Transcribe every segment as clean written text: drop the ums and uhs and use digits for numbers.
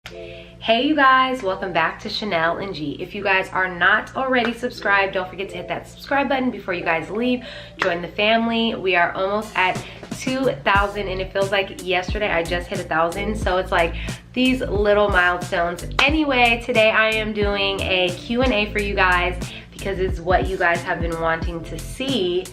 Hey you guys, welcome back to Chanel&g. If you guys are not already subscribed, don't forget to hit that subscribe button before you guys leave. Join the family. We are almost at 2,000 and it feels like yesterday I just hit 1,000. So it's like these little milestones. Anyway, today I am doing a Q&A for you guys because it's what you guys have been wanting to see.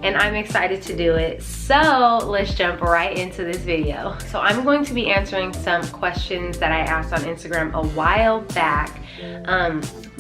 And I'm excited to do it. So let's jump right into this video. So I'm going to be answering some questions that I asked on Instagram a while back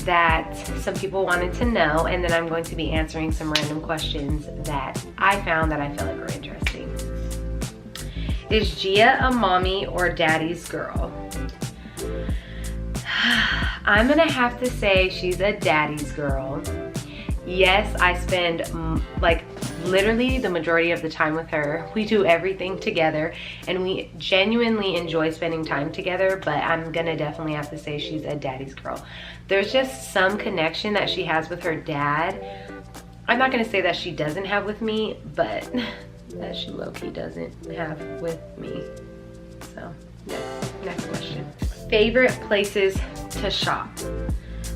that some people wanted to know, and then I'm going to be answering some random questions that I found that I feel like were interesting. Is Gia a mommy or daddy's girl? I'm gonna have to say she's a daddy's girl. Yes, I spend like literally the majority of the time with her. We do everything together and we genuinely enjoy spending time together, but I'm gonna definitely have to say she's a daddy's girl. There's just some connection that she has with her dad. I'm not gonna say that she doesn't have with me, but that she low-key doesn't have with me. So next question. Favorite places to shop?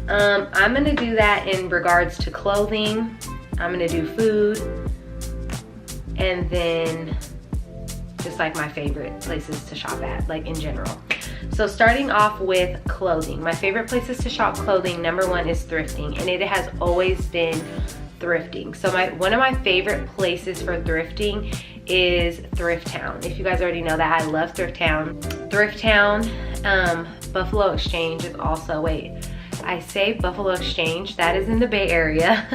I'm gonna do that in regards to clothing. I'm gonna do food, and then just like my favorite places to shop at, like in general. So starting off with clothing, my favorite places to shop clothing, number one is thrifting, and it has always been thrifting. So one of my favorite places for thrifting is Thrift Town. If you guys already know that, I love Thrift Town. Thrift Town, Buffalo Exchange is also, I say Buffalo Exchange, that is in the Bay Area.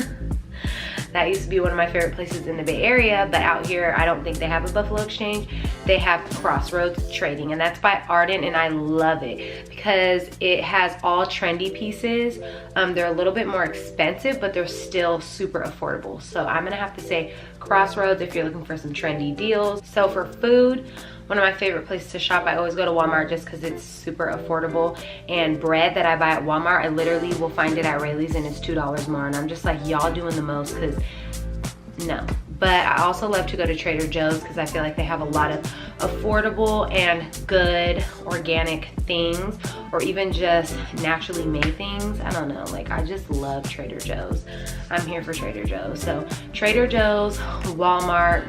That used to be one of my favorite places in the Bay Area, but out here, I don't think they have a Buffalo Exchange. They have Crossroads Trading, and that's by Arden, and I love it because it has all trendy pieces. They're a little bit more expensive, but they're still super affordable. So I'm gonna have to say Crossroads if you're looking for some trendy deals. So for food, one of my favorite places to shop, I always go to Walmart just because it's super affordable. And bread that I buy at Walmart, I literally will find it at Rayleigh's and it's $2 more. And I'm just like, y'all doing the most, because no. But I also love to go to Trader Joe's because I feel like they have a lot of affordable and good organic things, or even just naturally made things. I don't know, like I just love Trader Joe's. I'm here for Trader Joe's. So Trader Joe's, Walmart.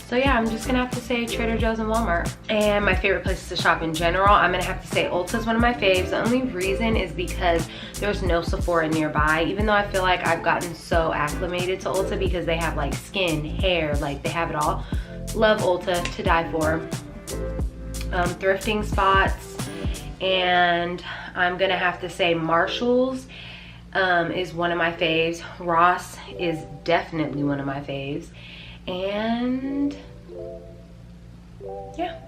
So yeah, I'm just gonna have to say Trader Joe's and Walmart. And my favorite places to shop in general, I'm gonna have to say Ulta's one of my faves. The only reason is because there's no Sephora nearby, even though I feel like I've gotten so acclimated to Ulta because they have like skin, hair, like they have it all. Love Ulta to die for. Thrifting spots, and I'm gonna have to say Marshall's is one of my faves. Ross is definitely one of my faves. And yeah,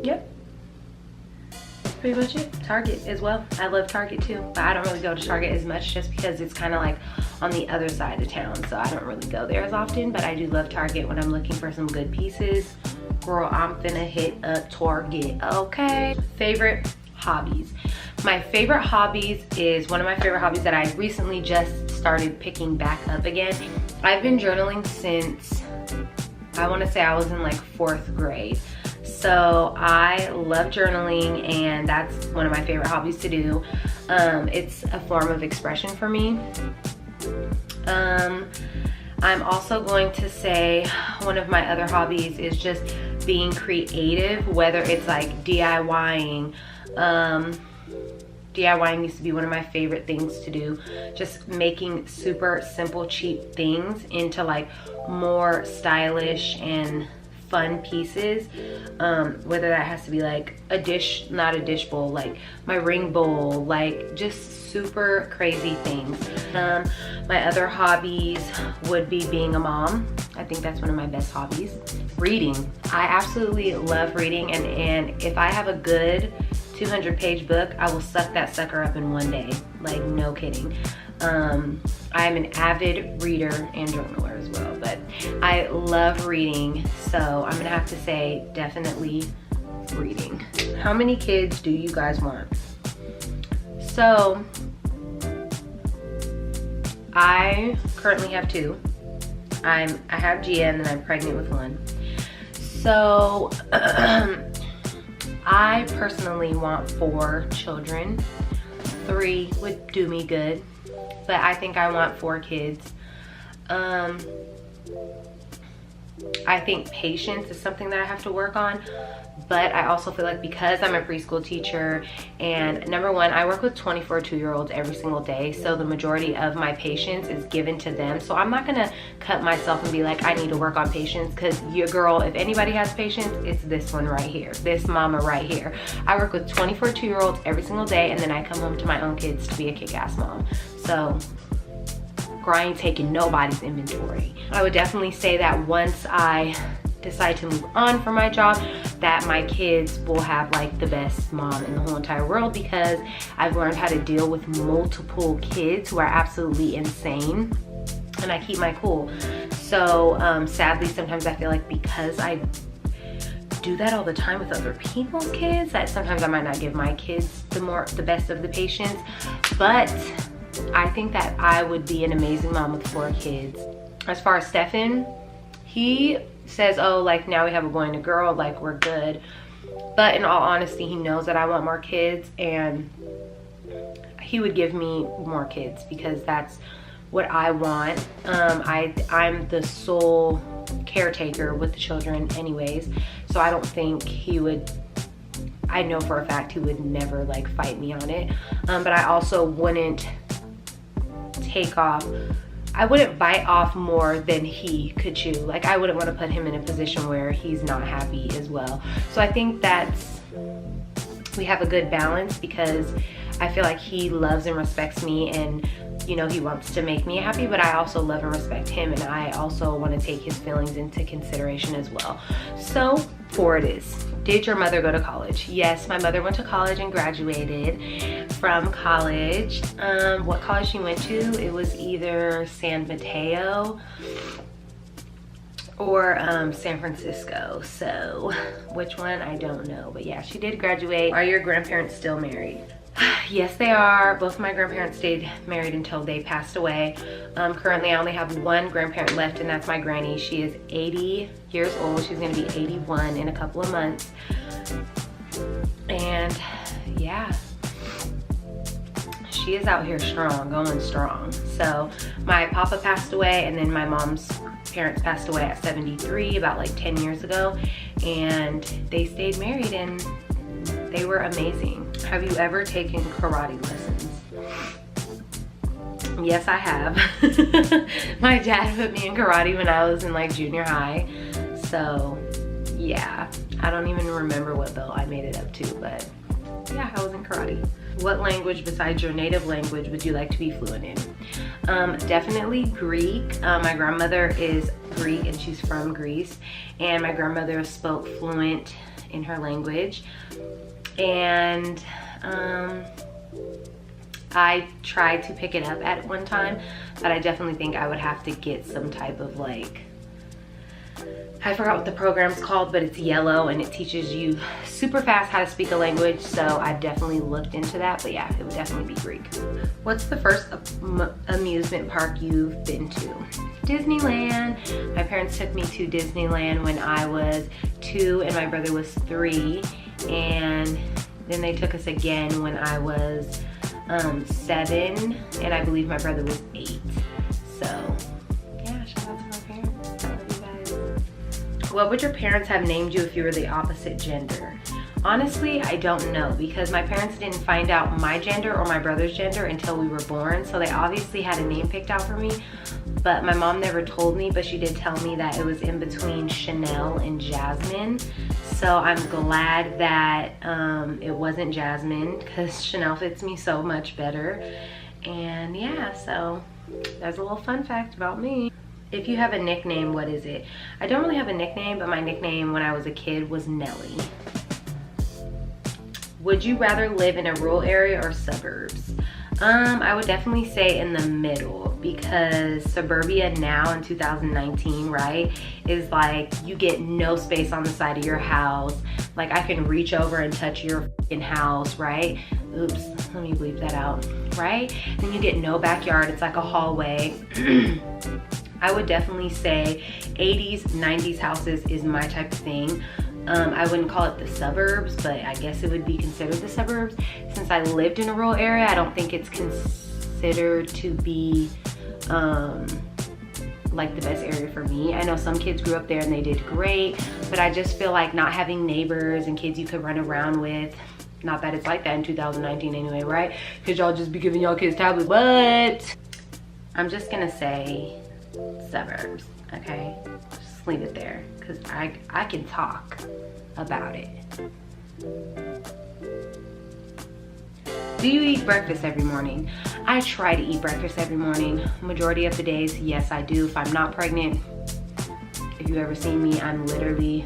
yep, that's pretty much it. Target as well. I love Target too, but I don't really go to Target as much just because it's kind of like on the other side of town, so I don't really go there as often. But I do love Target when I'm looking for some good pieces. Girl, I'm finna hit up Target, okay? Favorite hobbies. My favorite hobbies is one of my favorite hobbies that I recently just started picking back up again. I've been journaling since, I want to say I was in like 4th grade. So I love journaling, and that's one of my favorite hobbies to do. It's a form of expression for me. I'm also going to say one of my other hobbies is just being creative, whether it's like DIYing. DIYing used to be one of my favorite things to do. Just making super simple, cheap things into like more stylish and fun pieces. Whether that has to be like a dish, not a dish bowl, like my ring bowl, like just super crazy things. My other hobbies would be being a mom. I think that's one of my best hobbies. Reading. I absolutely love reading, and if I have a good 200-page book, I will suck that sucker up in one day. Like, no kidding. I am an avid reader and journaler as well, but I love reading, so I'm gonna have to say definitely reading. How many kids do you guys want? So I currently have 2. I have Gia, and then I'm pregnant with 1. So I personally want 4 children. 3 would do me good, but I think I want 4 kids. I think patience is something that I have to work on, but I also feel like because I'm a preschool teacher, and number one, I work with 24 2-year-olds every single day, so the majority of my patience is given to them. So I'm not gonna cut myself and be like, I need to work on patience, because your girl, if anybody has patience, it's this one right here, this mama right here. I work with 24 2-year-olds every single day, and then I come home to my own kids to be a kick-ass mom. So I ain't taking nobody's inventory. I would definitely say that once I decide to move on from my job, that my kids will have like the best mom in the whole entire world, because I've learned how to deal with multiple kids who are absolutely insane, and I keep my cool. So sadly, sometimes I feel like because I do that all the time with other people's kids, that sometimes I might not give my kids the best of the patience. But I think that I would be an amazing mom with 4 kids. As far as Stefan, he says, oh, like now we have a boy and a girl, like we're good. But in all honesty, he knows that I want more kids, and he would give me more kids because that's what I want. I'm the sole caretaker with the children anyways, so I don't think he would, I know for a fact he would never like fight me on it. But I also wouldn't I wouldn't bite off more than he could chew. Like I wouldn't want to put him in a position where he's not happy as well. So I think we have a good balance, because I feel like he loves and respects me, and you know, he wants to make me happy, but I also love and respect him, and I also want to take his feelings into consideration as well. So 4 it is. Did your mother go to college? Yes, my mother went to college and graduated from college. What college she went to, it was either San Mateo or San Francisco. So which one, I don't know, but yeah, she did graduate. Are your grandparents still married? Yes, they are. Both of my grandparents stayed married until they passed away. Currently, I only have 1 grandparent left, and that's my granny. She is 80 years old. She's gonna be 81 in a couple of months. And yeah, she is out here strong, going strong. So my papa passed away, and then my mom's parents passed away at 73, about like 10 years ago. And they stayed married, and they were amazing. Have you ever taken karate lessons? Yes, I have. My dad put me in karate when I was in like junior high. So yeah, I don't even remember what belt I made it up to, but yeah, I was in karate. What language besides your native language would you like to be fluent in? Definitely Greek. My grandmother is Greek, and she's from Greece, and my grandmother spoke fluent in her language. And I tried to pick it up at one time, but I definitely think I would have to get some type of like, I forgot what the program's called, but it's yellow and it teaches you super fast how to speak a language. So I've definitely looked into that, but yeah, it would definitely be Greek. What's the first amusement park you've been to? Disneyland. My parents took me to Disneyland when I was 2 and my brother was 3. And then they took us again when I was 7, and I believe my brother was 8. So yeah, shout out to my parents. I love you guys. What would your parents have named you if you were the opposite gender? Honestly, I don't know, because my parents didn't find out my gender or my brother's gender until we were born. So they obviously had a name picked out for me, but my mom never told me, but she did tell me that it was in between Chanel and Jasmine. So I'm glad that it wasn't Jasmine, because Chanel fits me so much better. And yeah, so that's a little fun fact about me. If you have a nickname, what is it? I don't really have a nickname, but my nickname when I was a kid was Nelly. Would you rather live in a rural area or suburbs? I would definitely say in the middle, because suburbia now in 2019, right, is like you get no space on the side of your house. Like I can reach over and touch your fucking house, right? Oops, let me bleep that out, right? Then you get no backyard, it's like a hallway. I would definitely say 80s, 90s houses is my type of thing. I wouldn't call it the suburbs, but I guess it would be considered the suburbs. Since I lived in a rural area, I don't think it's considered to be like the best area for me. I know some kids grew up there and they did great, but I just feel like not having neighbors and kids you could run around with, not that it's like that in 2019 anyway, right? Because y'all just be giving y'all kids tablets, but I'm just gonna say suburbs, okay? Just leave it there, because I can talk about it. Do you eat breakfast every morning? I try to eat breakfast every morning. Majority of the days, yes, I do. If I'm not pregnant, if you ever seen me, I'm literally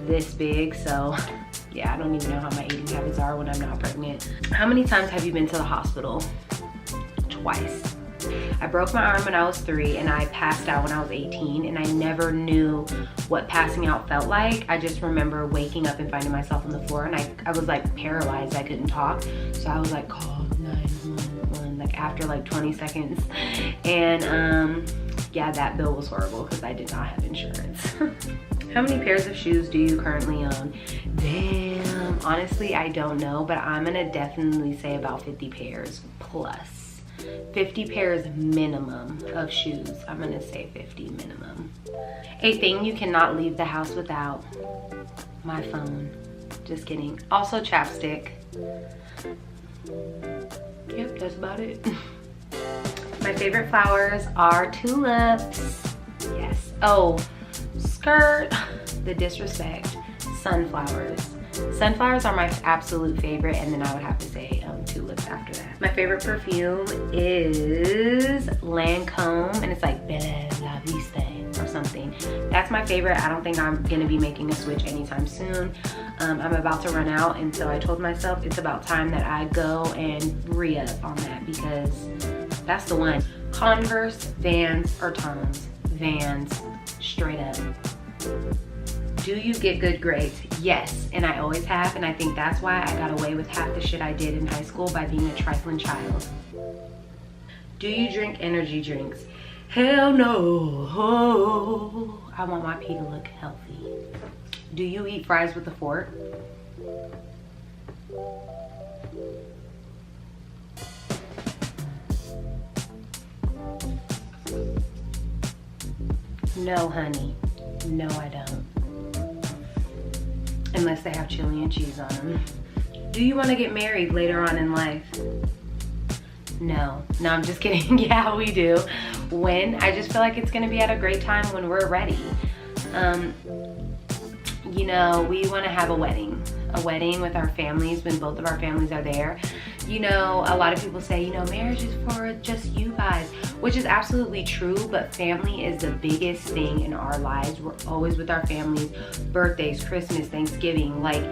this big. So yeah, I don't even know how my eating habits are when I'm not pregnant. How many times have you been to the hospital? Twice. I broke my arm when I was 3 and I passed out when I was 18, and I never knew what passing out felt like. I just remember waking up and finding myself on the floor, and I was like paralyzed. I couldn't talk. So I was like, call 911, like after like 20 seconds. And yeah, that bill was horrible because I did not have insurance. How many pairs of shoes do you currently own? Damn, honestly, I don't know, but I'm gonna definitely say about 50 pairs plus. 50 pairs minimum of shoes. I'm gonna say 50 minimum. A thing you cannot leave the house without. My phone. Just kidding. Also chapstick. Yep, that's about it. My favorite flowers are tulips. Yes. Oh, skirt. The disrespect. Sunflowers. Sunflowers are my absolute favorite, and then I would have to say tulips after that. My favorite perfume is Lancome, and it's like Belle La Vista or something. That's my favorite. I don't think I'm gonna be making a switch anytime soon. I'm about to run out, and so I told myself it's about time that I go and re-up on that, because that's the one. Converse, Vans, or Toms. Vans, straight up. Do you get good grades? Yes, and I always have, and I think that's why I got away with half the shit I did in high school by being a trifling child. Do you drink energy drinks? Hell no. I want my pee to look healthy. Do you eat fries with a fork? No, honey. No, I don't. Unless they have chili and cheese on them. Do you want to get married later on in life? No. No, I'm just kidding. Yeah, we do. When? I just feel like it's going to be at a great time when we're ready. You know, we want to have a wedding with our families when both of our families are there. You know, a lot of people say, you know, marriage is for just you guys, which is absolutely true, but family is the biggest thing in our lives. We're always with our families, birthdays, Christmas, Thanksgiving. Like,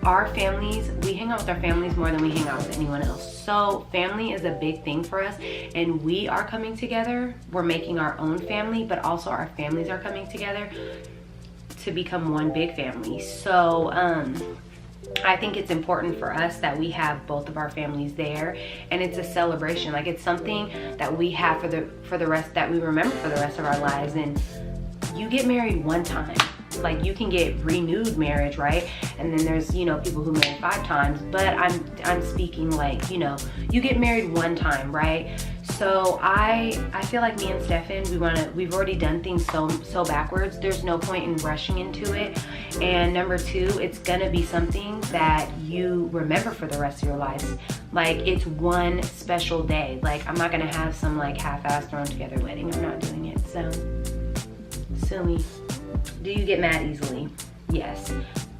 our families, we hang out with our families more than we hang out with anyone else. So family is a big thing for us, and we are coming together. We're making our own family, but also our families are coming together to become one big family. So I think it's important for us that we have both of our families there, and it's a celebration. Like, it's something that we have for the rest, that we remember for the rest of our lives. And you get married one time. Like, you can get renewed marriage, right? And then there's, you know, people who marry 5 times, but I'm speaking like, you know, you get married one time, right? So I feel like me and Stefan, we've already done things so backwards. There's no point in rushing into it. And number 2, it's gonna be something that you remember for the rest of your life. Like, it's one special day. Like, I'm not gonna have some like half-ass thrown together wedding. I'm not doing it. So sue me. Do you get mad easily? Yes.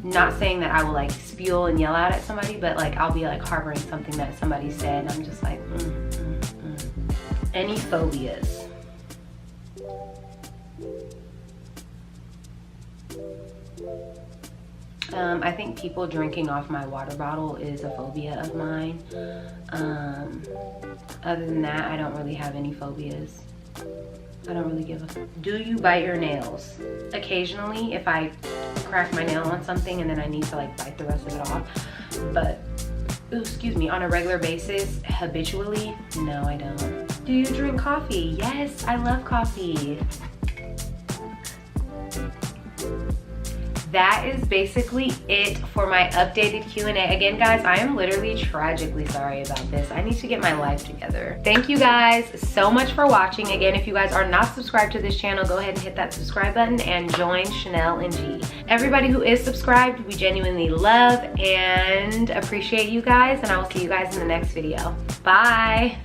Not saying that I will like spew and yell out at somebody, but like I'll be like harboring something that somebody said, and I'm just like, Any phobias? I think people drinking off my water bottle is a phobia of mine. Other than that, I don't really have any phobias. I don't really give a... Do you bite your nails? Occasionally, if I crack my nail on something and then I need to like bite the rest of it off. But, ooh, excuse me, on a regular basis, habitually, no, I don't. Do you drink coffee? Yes, I love coffee. that is basically it for my updated Q&A. Again, guys, I am literally tragically sorry about this. I need to get my life together. Thank you guys so much for watching. Again, if you guys are not subscribed to this channel, go ahead and hit that subscribe button and join chanel&g. Everybody who is subscribed, we genuinely love and appreciate you guys, and I will see you guys in the next video. Bye.